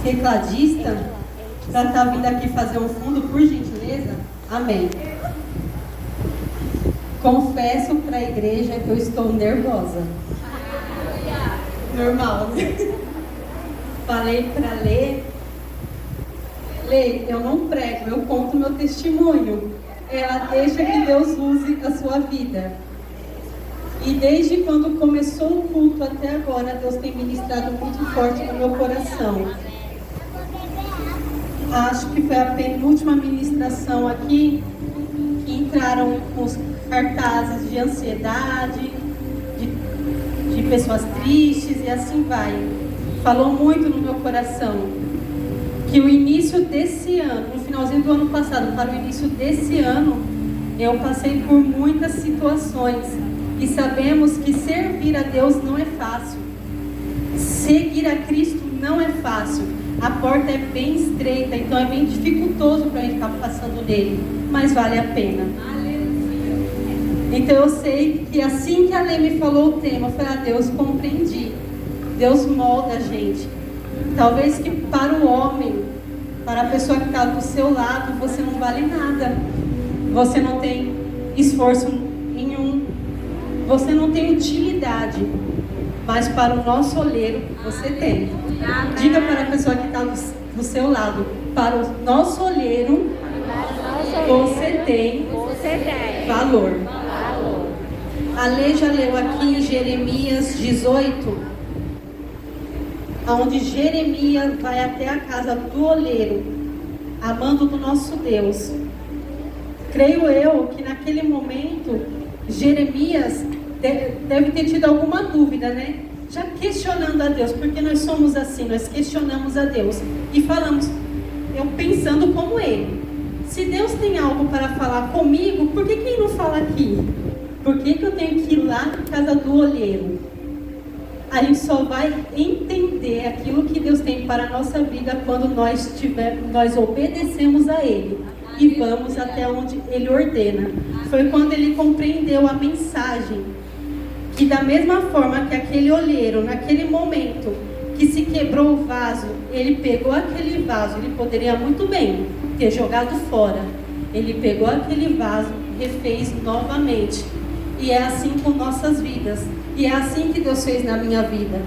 tecladista, para estar vindo aqui fazer um fundo, por gentileza? Amém. Confesso para a igreja que eu estou nervosa. Normal, né? Falei para Lê, eu não prego, eu conto meu testemunho. Ela deixa que Deus use a sua vida. E desde quando começou o culto até agora, Deus tem ministrado muito forte no meu coração. Acho que foi a penúltima ministração aqui, que entraram os cartazes de ansiedade, de pessoas tristes e assim vai. Falou muito no meu coração que o início desse ano, no finalzinho do ano passado para o início desse ano, eu passei por muitas situações e sabemos que servir a Deus não é fácil. Seguir a Cristo não é fácil. A porta é bem estreita, então é bem dificultoso para a gente ficar passando nele, mas vale a pena. Então eu sei que assim que a Lê me falou o tema, eu falei, Deus, compreendi. Deus molda a gente. Talvez que para o homem, para a pessoa que está do seu lado, você não vale nada. Você não tem esforço nenhum. Você não tem utilidade. Mas para o nosso olheiro, você tem. Diga para a pessoa que está do seu lado, para o nosso olheiro, você tem valor. A Lê já leu aqui em Jeremias 18, onde Jeremias vai até a casa do olheiro, amando do nosso Deus. Creio eu que naquele momento, Jeremias deve ter tido alguma dúvida, né? Já questionando a Deus, porque nós somos assim, nós questionamos a Deus e falamos, eu pensando como ele. Se Deus tem algo para falar comigo, por que ele não fala aqui? Por que eu tenho que ir lá na casa do olheiro? A gente só vai entender aquilo que Deus tem para a nossa vida quando nós obedecemos a Ele e vamos até onde Ele ordena. Foi quando ele compreendeu a mensagem, que da mesma forma que aquele olheiro, naquele momento que se quebrou o vaso, ele pegou aquele vaso, ele poderia muito bem ter jogado fora. Ele pegou aquele vaso, refez novamente. E é assim com nossas vidas. E é assim que Deus fez na minha vida.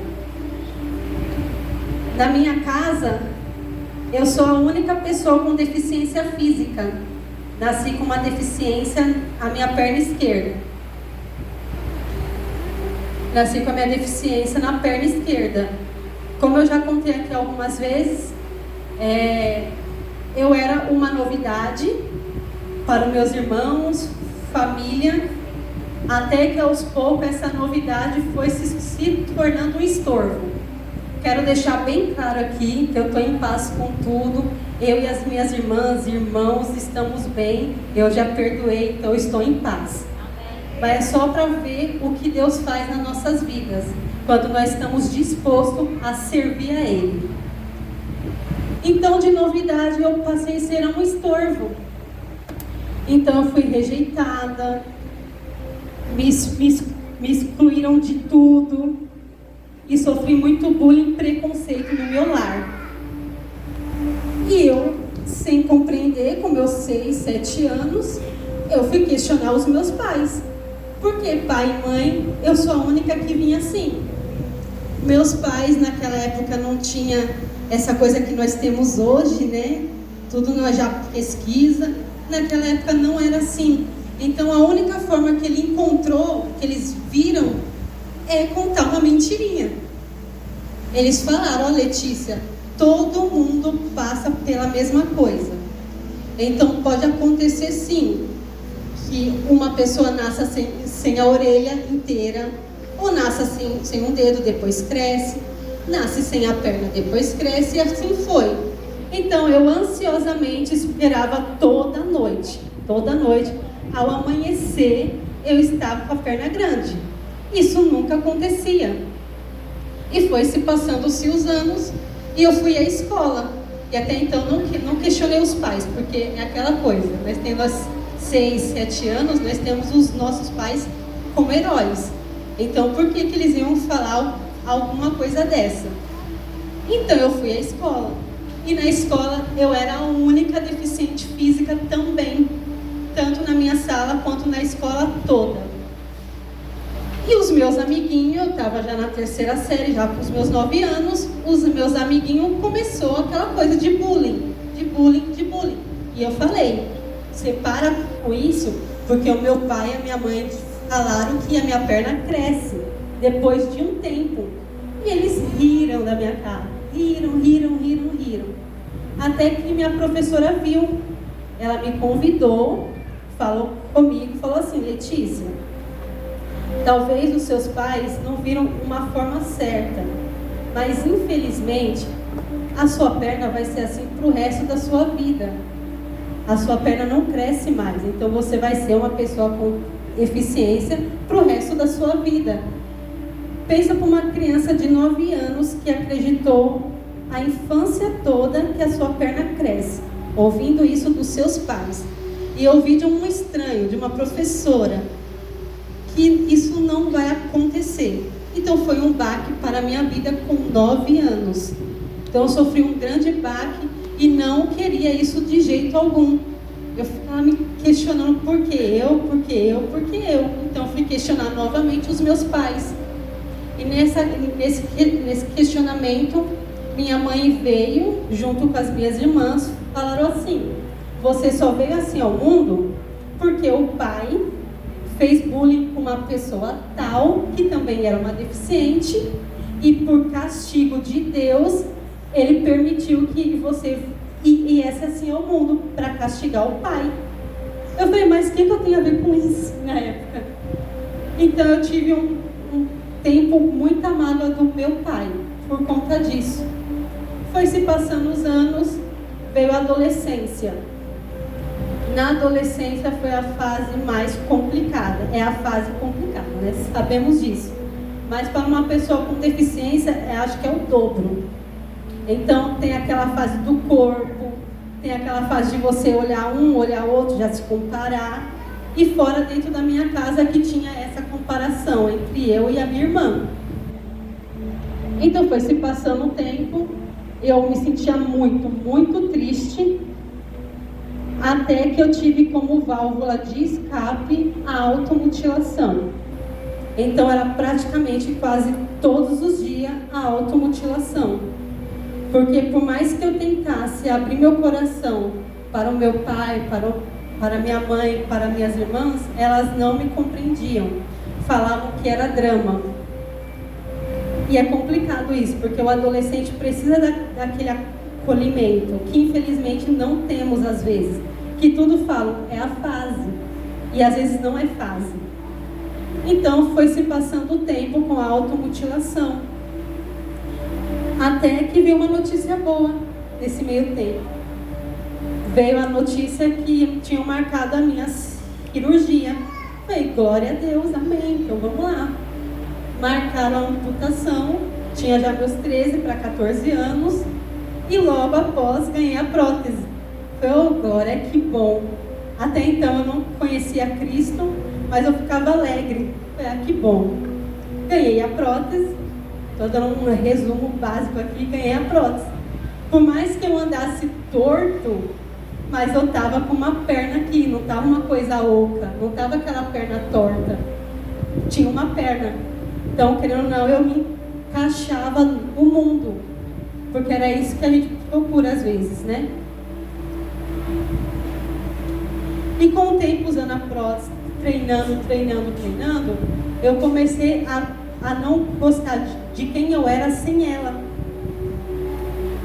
Na minha casa, eu sou a única pessoa com deficiência física. Nasci com uma deficiência na minha perna esquerda. Nasci com a minha deficiência na perna esquerda. Como eu já contei aqui algumas vezes, eu era uma novidade para meus irmãos, família, até que aos poucos essa novidade foi se tornando um estorvo. Quero deixar bem claro aqui que eu estou em paz com tudo. Eu e as minhas irmãs e irmãos estamos bem. Eu já perdoei, então estou em paz. Mas é só para ver o que Deus faz nas nossas vidas, quando nós estamos dispostos a servir a Ele. Então, de novidade, eu passei a ser um estorvo. Então, eu fui rejeitada, me excluíram de tudo e sofri muito bullying e preconceito no meu lar. E eu, sem compreender, com meus 6, 7 anos, eu fui questionar os meus pais. Porque pai e mãe, eu sou a única que vinha assim. Meus pais naquela época não tinha essa coisa que nós temos hoje, né? Tudo nós já pesquisa. Naquela época não era assim. Então a única forma que ele encontrou, que eles viram, é contar uma mentirinha. Eles falaram, Letícia, todo mundo passa pela mesma coisa. Então pode acontecer sim, que uma pessoa nasça sem a orelha inteira, ou nasça sem um dedo, depois cresce, nasce sem a perna, depois cresce, e assim foi. Então eu ansiosamente esperava toda noite, ao amanhecer eu estava com a perna grande. Isso nunca acontecia. E foi se passando-se os anos, e eu fui à escola. E até então não questionei os pais, porque é aquela coisa, nós temos 6, 7 anos, nós temos os nossos pais como heróis. Então por que eles iam falar alguma coisa dessa? Então eu fui à escola. E na escola eu era a única deficiente física também, tanto na minha sala quanto na escola toda. E os meus amiguinhos, eu estava já na 3ª série, já com os meus 9 anos, os meus amiguinhos começou aquela coisa de bullying, de bullying, de bullying. E eu falei, você para com isso, porque o meu pai e a minha mãe falaram que a minha perna cresce depois de um tempo. E eles riram da minha cara, riram. Até que minha professora viu, ela me convidou, falou comigo, falou assim, Letícia, talvez os seus pais não viram uma forma certa, mas infelizmente a sua perna vai ser assim para o resto da sua vida. A sua perna não cresce mais, então você vai ser uma pessoa com deficiência para o resto da sua vida. Pensa para uma criança de 9 anos que acreditou a infância toda que a sua perna cresce, ouvindo isso dos seus pais. E ouvi de um estranho, de uma professora, que isso não vai acontecer. Então foi um baque para a minha vida com 9 anos. Então eu sofri um grande baque e não queria isso de jeito algum. Eu ficava me questionando por que eu. Então eu fui questionar novamente os meus pais. E nesse questionamento, minha mãe veio, junto com as minhas irmãs, falaram assim, você só veio assim ao mundo porque o pai fez bullying com uma pessoa tal, que também era uma deficiente, e por castigo de Deus, ele permitiu que você viesse assim ao mundo para castigar o pai. Eu falei, mas o que eu tenho a ver com isso na época? Então eu tive um tempo muita mágoa do meu pai, por conta disso. Foi se passando os anos, veio a adolescência. Na adolescência foi a fase mais complicada, é a fase complicada, né? Sabemos disso. Mas para uma pessoa com deficiência, acho que é o dobro. Então tem aquela fase do corpo, tem aquela fase de você olhar um, olhar outro, já se comparar. E fora dentro da minha casa que tinha essa comparação entre eu e a minha irmã. Então foi se passando o tempo, eu me sentia muito triste, até que eu tive como válvula de escape a automutilação. Então era praticamente quase todos os dias a automutilação. Porque por mais que eu tentasse abrir meu coração para o meu pai, para minha mãe, para minhas irmãs, elas não me compreendiam. Falavam que era drama. E é complicado isso, porque o adolescente precisa daquele acolhimento, que infelizmente não temos às vezes. Que tudo falam, é a fase. E às vezes não é fase. Então foi se passando o tempo com a automutilação. Até que veio uma notícia boa nesse meio tempo. Veio a notícia que tinham marcado a minha cirurgia. Falei, glória a Deus, amém, então vamos lá. Marcaram a amputação, tinha já meus 13 para 14 anos, e logo após ganhei a prótese. Falei, oh, glória, que bom. Até então eu não conhecia Cristo, mas eu ficava alegre. Falei, ah, que bom. Ganhei a prótese, estou dando um resumo básico aqui, ganhei a prótese. Por mais que eu andasse torto, mas eu estava com uma perna aqui, não estava uma coisa oca, não estava aquela perna torta. Tinha uma perna. Então, querendo ou não, eu me encaixava no mundo. Porque era isso que a gente procura às vezes, né? E com o tempo, usando a prótese, treinando, eu comecei a não gostar de quem eu era sem ela.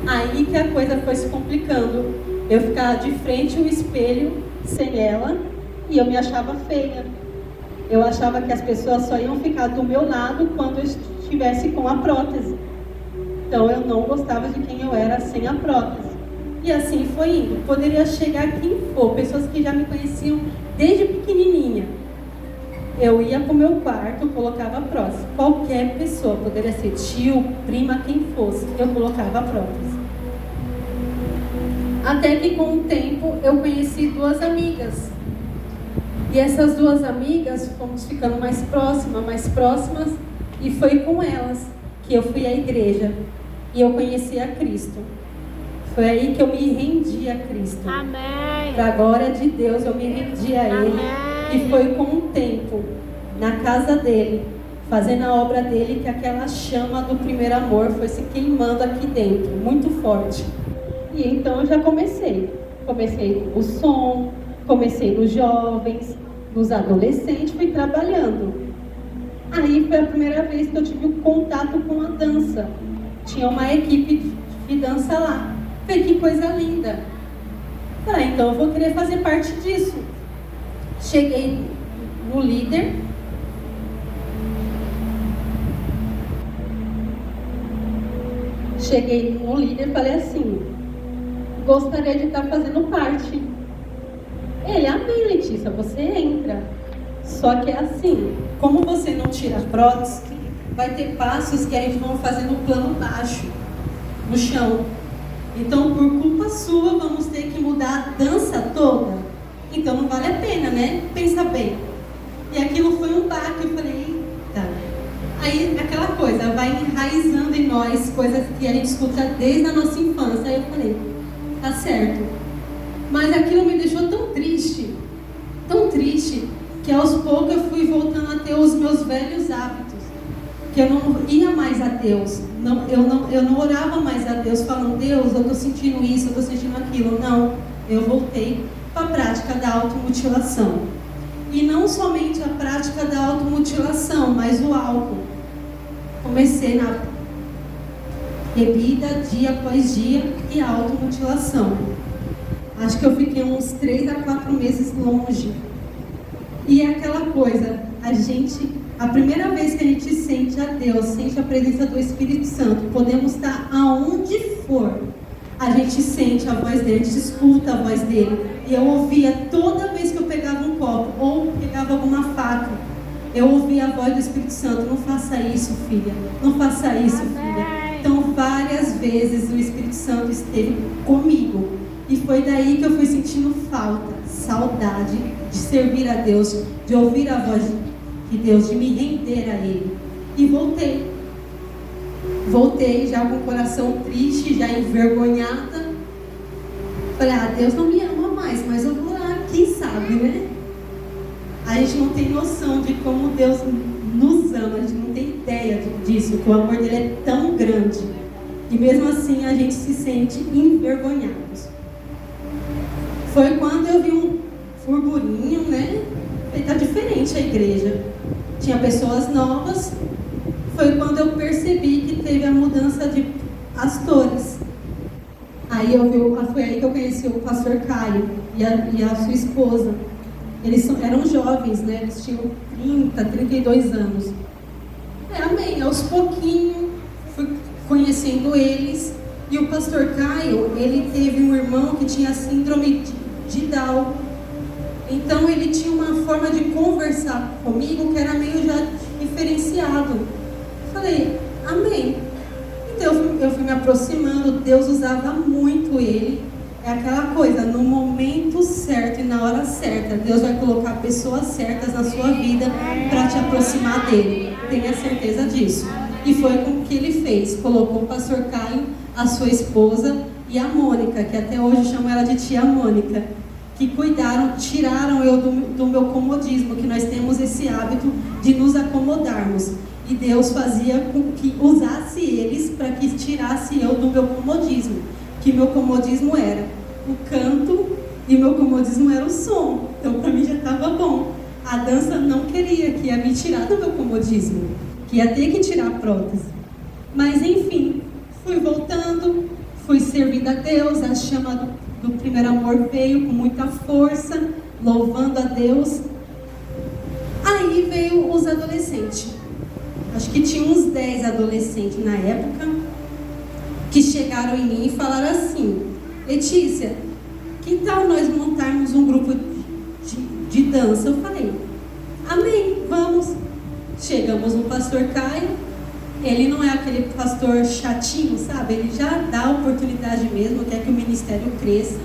Aí que a coisa foi se complicando. Eu ficava de frente ao espelho sem ela e eu me achava feia. Eu achava que as pessoas só iam ficar do meu lado quando eu estivesse com a prótese. Então eu não gostava de quem eu era sem a prótese. E assim foi indo. Poderia chegar quem for, pessoas que já me conheciam desde pequenininha. Eu ia para o meu quarto, colocava a prótese. Qualquer pessoa, poderia ser tio, prima, quem fosse, eu colocava a prótese. Até que com o tempo eu conheci 2 amigas. E essas 2 amigas fomos ficando mais próximas, e foi com elas que eu fui à igreja. E eu conheci a Cristo. Foi aí que eu me rendi a Cristo. Amém. Para a glória de Deus, eu me rendi a Ele. Amém. E foi com o tempo, na casa dele, fazendo a obra dele, que aquela chama do primeiro amor foi se queimando aqui dentro, muito forte. E então eu já comecei. Comecei o som, comecei nos jovens, nos adolescentes, fui trabalhando. Aí foi a primeira vez que eu tive um contato com a dança. Tinha uma equipe de dança lá. Falei, que coisa linda. Falei, então eu vou querer fazer parte disso. Cheguei no líder. Cheguei no líder e falei assim, gostaria de estar fazendo parte. Ele, amém, Letícia, você entra. Só que é assim, como você não tira a prótese, vai ter passos que a gente vai fazer no plano baixo, no chão. Então, por culpa sua, vamos ter que mudar a dança toda. Então, não vale a pena, né? Pensa bem. E aquilo foi um baque, eu falei, eita. Aí, aquela coisa, vai enraizando em nós, coisas que a gente escuta desde a nossa infância. Aí eu falei, tá certo. Mas aquilo me deixou tão triste, que aos poucos eu fui voltando a ter os meus velhos hábitos. Que eu não ia mais a Deus, eu não orava mais a Deus falando, Deus, eu estou sentindo isso, eu estou sentindo aquilo. Não, eu voltei para a prática da automutilação. E não somente a prática da automutilação, mas o álcool. Comecei na bebida dia após dia e automutilação. Acho que eu fiquei uns 3 a 4 meses longe. E é aquela coisa, a primeira vez que a gente sente a Deus, sente a presença do Espírito Santo, podemos estar aonde for, a gente sente a voz dele, a gente escuta a voz dele. E eu ouvia toda vez que eu pegava um copo ou pegava alguma faca, eu ouvia a voz do Espírito Santo, não faça isso, filha, não faça isso, filha. Então várias vezes o Espírito Santo esteve comigo. E foi daí que eu fui sentindo falta, saudade de servir a Deus, de ouvir a voz de Deus, de me render a Ele. E voltei. Voltei já com o coração triste, já envergonhada. Falei, Deus não me ama mais, mas eu vou lá, quem sabe, né? A gente não tem noção de como Deus nos ama, a gente não tem ideia disso, que o amor dele é tão grande. E mesmo assim a gente se sente envergonhados. Foi quando eu vi um burburinho, né? Está diferente a igreja. Tinha pessoas novas. Foi quando eu percebi que teve a mudança de pastores. Aí foi aí que eu conheci o pastor Caio e a sua esposa. Eles eram jovens, né? Eles tinham 30, 32 anos. Amém. Aos pouquinhos fui conhecendo eles. E o pastor Caio, ele teve um irmão que tinha síndrome de Down. Então ele tinha uma forma de conversar comigo que era meio já diferenciado. Falei, amém. Então eu fui me aproximando, Deus usava muito ele. É aquela coisa, no momento certo e na hora certa, Deus vai colocar pessoas certas na sua vida para te aproximar dele. Tenha certeza disso. E foi com o que ele fez. Colocou o pastor Caio, a sua esposa e a Mônica, que até hoje chamo ela de tia Mônica, que cuidaram, tiraram eu do meu comodismo, que nós temos esse hábito de nos acomodarmos. E Deus fazia com que usasse eles para que tirasse eu do meu comodismo. Que meu comodismo era o canto e meu comodismo era o som. Então para mim já estava bom. A dança não queria, que ia me tirar do meu comodismo, que ia ter que tirar a prótese. Mas enfim, fui voltando, fui servindo a Deus, a chama do primeiro amor veio com muita força, louvando a Deus. Aí veio os adolescentes. Acho que tinha uns 10 adolescentes na época, que chegaram em mim e falaram assim, Letícia, que tal nós montarmos um grupo de dança? Eu falei, amém, vamos. Chegamos no pastor Caio, ele não é aquele pastor chatinho, sabe? Ele já dá oportunidade mesmo, quer que o ministério cresça.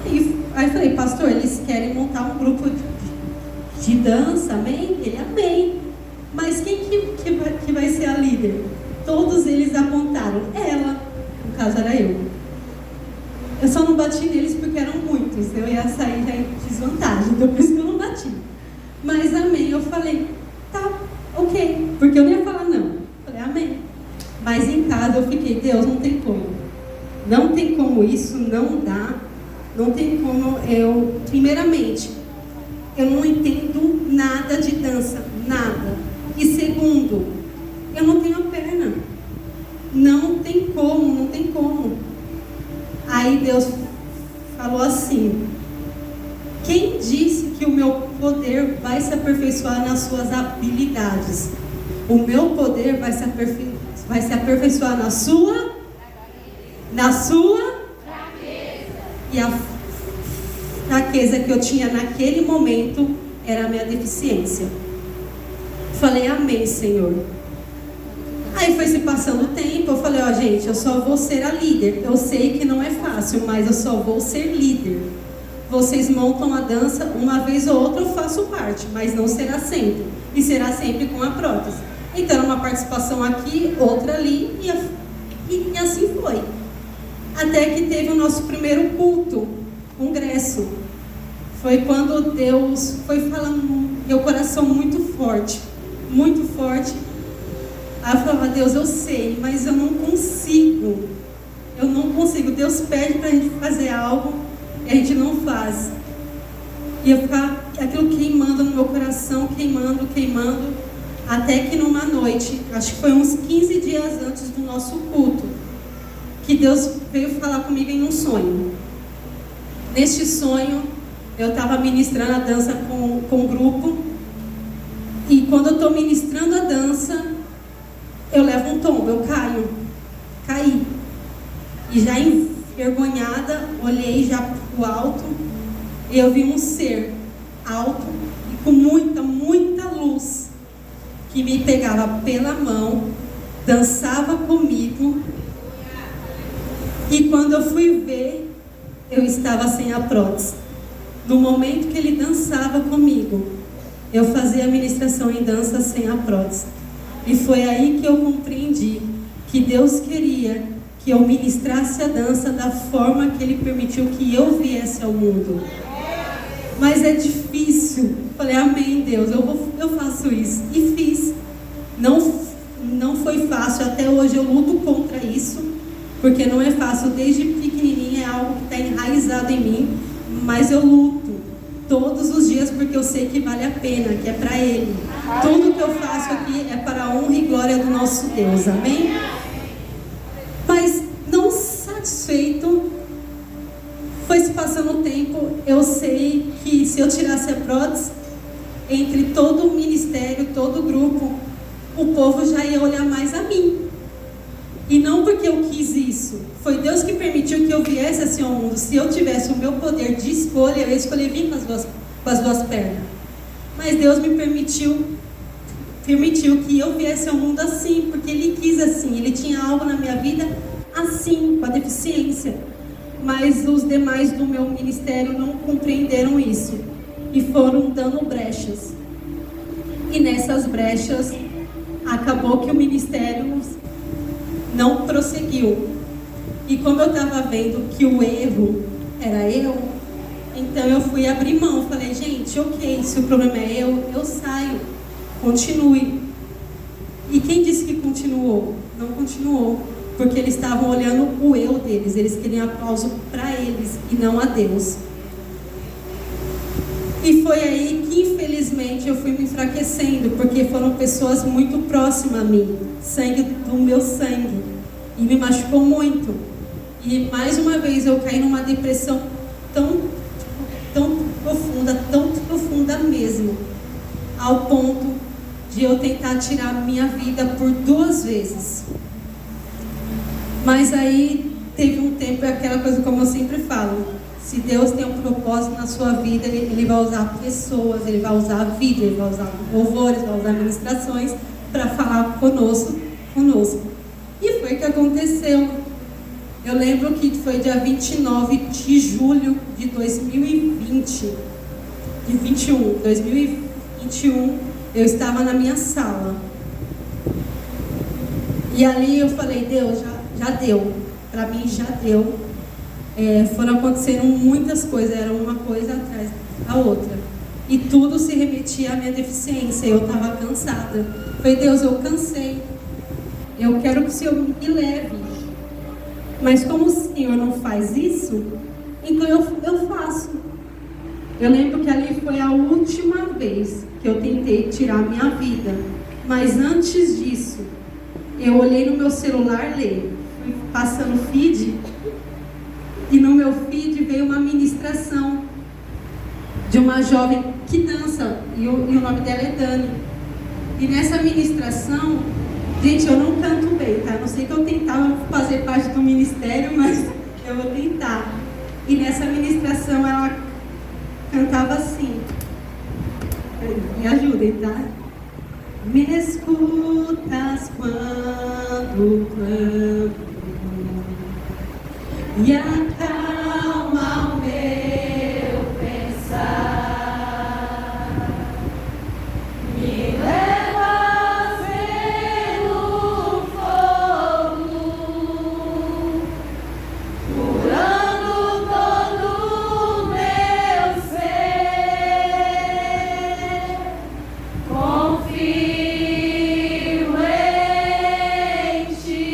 Aí eu falei, pastor, eles querem montar um grupo de dança, amém? Ele, amém. Mas quem que vai ser a líder? Todos eles apontaram, ela, no caso era eu. Eu só não bati neles porque eram muitos. Eu ia sair já em desvantagem, então por isso que eu não bati. Mas amém. Eu falei, tá, ok. Porque eu não ia falar não. Eu falei, amém. Mas em casa eu fiquei, Deus, não tem como. Não tem como isso, não dá. Não tem como eu... Primeiramente, eu não entendo nada de dança. Nada. E segundo, eu não tenho perna. Não tem como, não tem como. Aí Deus falou assim, quem disse que o meu poder vai se aperfeiçoar nas suas habilidades? O meu poder vai se aperfeiçoar na sua e a fraqueza que eu tinha naquele momento era a minha deficiência. Falei, amém, Senhor. Aí foi se passando o tempo, eu falei, ó, gente, eu só vou ser a líder. Eu sei que não é fácil, mas eu só vou ser líder. Vocês montam a dança, uma vez ou outra eu faço parte, mas não será sempre. E será sempre com a prótese. Então, uma participação aqui, outra ali, e assim foi. Até que teve o nosso primeiro culto, congresso. Foi quando Deus foi falando no meu coração muito forte. Muito forte. Aí eu falava, Deus, eu sei, mas eu não consigo. Eu não consigo. Deus pede pra gente fazer algo e a gente não faz. E eu ficava aquilo queimando no meu coração, queimando. Até que numa noite, acho que foi uns 15 dias antes do nosso culto, que Deus veio falar comigo em um sonho. Neste sonho, eu estava ministrando a dança com o grupo. E quando eu estou ministrando a dança, eu levo um tombo, eu caí. E já envergonhada, olhei já para o alto, e eu vi um ser alto e com muita luz, que me pegava pela mão, dançava comigo, e quando eu fui ver, eu estava sem a prótese. No momento que ele dançava comigo, eu fazia a ministração em dança sem a prótese. E foi aí que eu compreendi que Deus queria que eu ministrasse a dança da forma que Ele permitiu que eu viesse ao mundo. Mas é difícil. Falei, amém, Deus, eu faço isso. E fiz. Não foi fácil, até hoje eu luto contra isso, porque não é fácil. Desde pequenininha é algo que está enraizado em mim, mas eu luto todos os dias porque eu sei que vale a pena, que é para Ele. Tudo que eu faço aqui é para a honra e glória do nosso Deus, amém? Mas não satisfeito, foi se passando o tempo, eu sei que se eu tirasse a prótese, entre todo o ministério, todo o grupo, o povo já ia olhar mais a mim. E não porque eu quis isso, foi Deus que permitiu que eu viesse assim ao mundo. Se eu tivesse o meu poder de escolha, eu ia escolher vir com as duas pernas. Mas Deus me permitiu que eu viesse ao mundo assim, porque Ele quis assim. Ele tinha algo na minha vida assim, com a deficiência. Mas os demais do meu ministério não compreenderam isso e foram dando brechas. E nessas brechas, acabou que o ministério não prosseguiu. E como eu estava vendo que o erro era eu, então eu fui abrir mão. Falei, gente, ok, se o problema é eu saio. Continue. E quem disse que continuou? Não continuou. Porque eles estavam olhando o eu deles. Eles queriam aplauso para eles e não a Deus. E foi aí que, infelizmente, eu fui me enfraquecendo. Porque foram pessoas muito próximas a mim. Sangue do meu sangue. E me machucou muito. E mais uma vez eu caí numa depressão tão profunda mesmo. Ao ponto de eu tentar tirar minha vida por 2 vezes. Mas aí teve um tempo, é aquela coisa como eu sempre falo, se Deus tem um propósito na sua vida, Ele vai usar pessoas, Ele vai usar a vida, Ele vai usar louvores, vai usar ministrações para falar conosco. E foi o que aconteceu. Eu lembro que foi dia 29 de julho de 2021, eu estava na minha sala. E ali eu falei, Deus, já deu. Para mim já deu. foram acontecendo muitas coisas, era uma coisa atrás da outra. E tudo se remetia à minha deficiência. Eu estava cansada. Falei, Deus, eu cansei. Eu quero que o Senhor me leve. Mas como o Senhor não faz isso, então eu faço. Eu lembro que ali foi a última vez que eu tentei tirar a minha vida. Mas antes disso, eu olhei no meu celular ler. Fui passando feed. E no meu feed veio uma ministração de uma jovem que dança, e o nome dela é Dani. E nessa ministração, gente, eu não canto bem, tá? Eu não sei que eu tentava fazer parte do ministério, mas eu vou tentar. E nessa ministração ela cantava assim, me ajudem, tá? Me escutas quando clamo e acalma o meu pensar, me leva pelo fogo, curando todo o meu ser, confio em ti.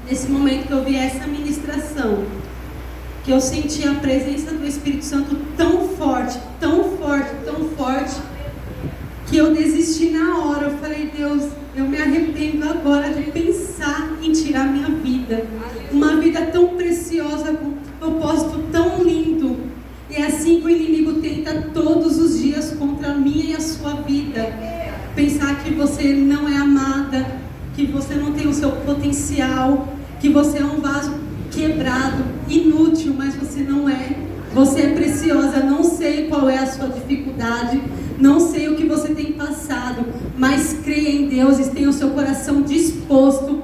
Nesse momento que eu vi essa ministração, que eu senti a presença do Espírito Santo tão forte, tão forte, tão forte, que eu desisti na hora. Eu falei, Deus, eu me arrependo agora de pensar em tirar minha vida. Uma vida tão preciosa, com um propósito tão lindo. E é assim que o inimigo tenta todos os dias contra a minha e a sua vida. Pensar que você não é amada, que você não tem o seu potencial, que você é um vaso quebrado, inútil, mas você não é. Você é preciosa. Não sei qual é a sua dificuldade, não sei o que você tem passado, mas creia em Deus e tenha o seu coração disposto